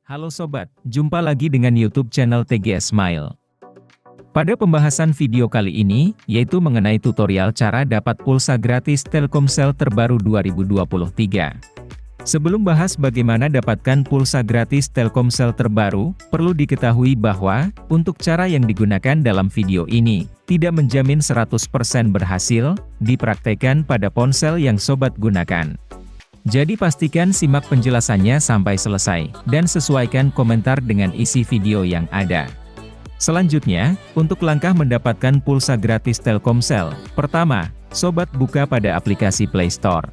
Halo sobat, jumpa lagi dengan YouTube channel TGS Smile. Pada pembahasan video kali ini, yaitu mengenai tutorial cara dapat pulsa gratis Telkomsel terbaru 2023. Sebelum bahas bagaimana dapatkan pulsa gratis Telkomsel terbaru, perlu diketahui bahwa, untuk cara yang digunakan dalam video ini, tidak menjamin 100% berhasil, dipraktekkan pada ponsel yang sobat gunakan. Jadi pastikan simak penjelasannya sampai selesai, dan sesuaikan komentar dengan isi video yang ada. Selanjutnya, untuk langkah mendapatkan pulsa gratis Telkomsel, pertama, sobat buka pada aplikasi Play Store.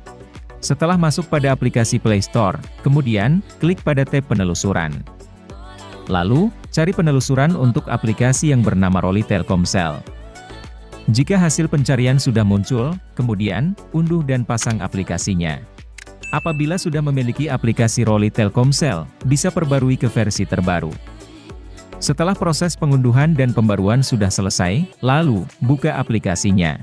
Setelah masuk pada aplikasi Play Store, kemudian, klik pada tab penelusuran. Lalu, cari penelusuran untuk aplikasi yang bernama Roli Telkomsel. Jika hasil pencarian sudah muncul, kemudian, unduh dan pasang aplikasinya. Apabila sudah memiliki aplikasi Roli Telkomsel, bisa perbarui ke versi terbaru. Setelah proses pengunduhan dan pembaruan sudah selesai, lalu, buka aplikasinya.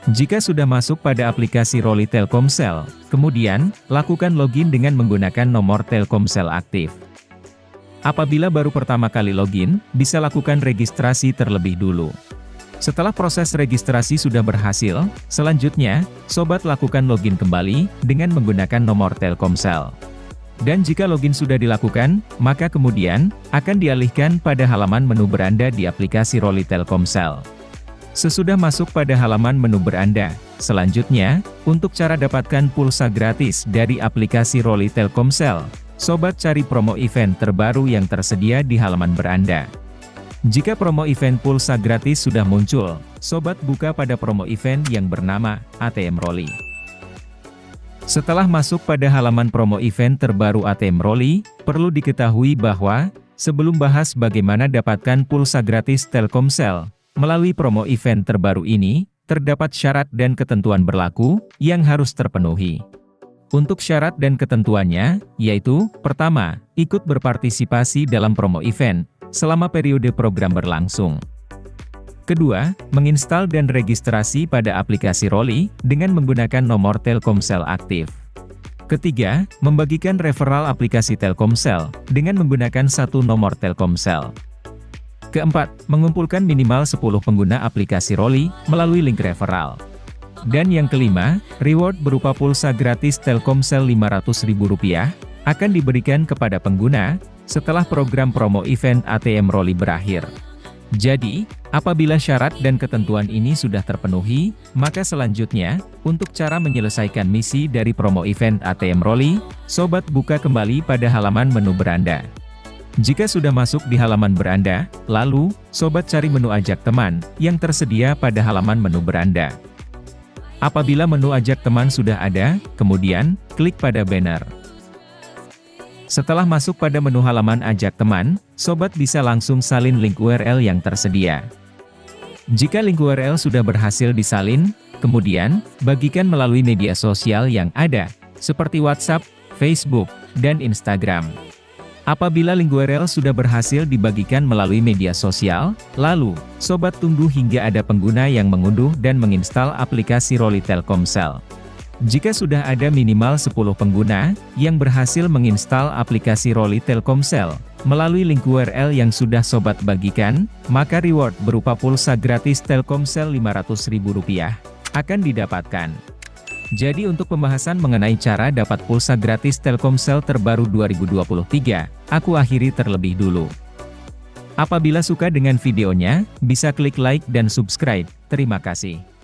Jika sudah masuk pada aplikasi Roli Telkomsel, kemudian, lakukan login dengan menggunakan nomor Telkomsel aktif. Apabila baru pertama kali login, bisa lakukan registrasi terlebih dulu. Setelah proses registrasi sudah berhasil, selanjutnya, sobat lakukan login kembali, dengan menggunakan nomor Telkomsel. Dan jika login sudah dilakukan, maka kemudian, akan dialihkan pada halaman menu beranda di aplikasi Roli Telkomsel. Sesudah masuk pada halaman menu beranda, selanjutnya, untuk cara dapatkan pulsa gratis dari aplikasi Roli Telkomsel, sobat cari promo event terbaru yang tersedia di halaman beranda. Jika promo event pulsa gratis sudah muncul, sobat buka pada promo event yang bernama ATM Roli. Setelah masuk pada halaman promo event terbaru ATM Roli, perlu diketahui bahwa, sebelum bahas bagaimana dapatkan pulsa gratis Telkomsel, melalui promo event terbaru ini, terdapat syarat dan ketentuan berlaku, yang harus terpenuhi. Untuk syarat dan ketentuannya, yaitu, pertama, ikut berpartisipasi dalam promo event, selama periode program berlangsung. Kedua, menginstal dan registrasi pada aplikasi Roli, dengan menggunakan nomor Telkomsel aktif. Ketiga, membagikan referral aplikasi Telkomsel, dengan menggunakan satu nomor Telkomsel. Keempat, mengumpulkan minimal 10 pengguna aplikasi Roli, melalui link referral. Dan yang kelima, reward berupa pulsa gratis Telkomsel Rp500.000, akan diberikan kepada pengguna, setelah program promo event ATM Roli berakhir. Jadi, apabila syarat dan ketentuan ini sudah terpenuhi, maka selanjutnya, untuk cara menyelesaikan misi dari promo event ATM Roli, sobat buka kembali pada halaman menu beranda. Jika sudah masuk di halaman beranda, lalu, sobat cari menu ajak teman, yang tersedia pada halaman menu beranda. Apabila menu ajak teman sudah ada, kemudian, klik pada banner. Setelah masuk pada menu halaman ajak teman, sobat bisa langsung salin link URL yang tersedia. Jika link URL sudah berhasil disalin, kemudian, bagikan melalui media sosial yang ada, seperti WhatsApp, Facebook, dan Instagram. Apabila link URL sudah berhasil dibagikan melalui media sosial, lalu, sobat tunggu hingga ada pengguna yang mengunduh dan menginstal aplikasi Roli Telkomsel. Jika sudah ada minimal 10 pengguna, yang berhasil menginstal aplikasi Roli Telkomsel, melalui link URL yang sudah sobat bagikan, maka reward berupa pulsa gratis Telkomsel Rp500.000, akan didapatkan. Jadi untuk pembahasan mengenai cara dapat pulsa gratis Telkomsel terbaru 2023, aku akhiri terlebih dulu. Apabila suka dengan videonya, bisa klik like dan subscribe. Terima kasih.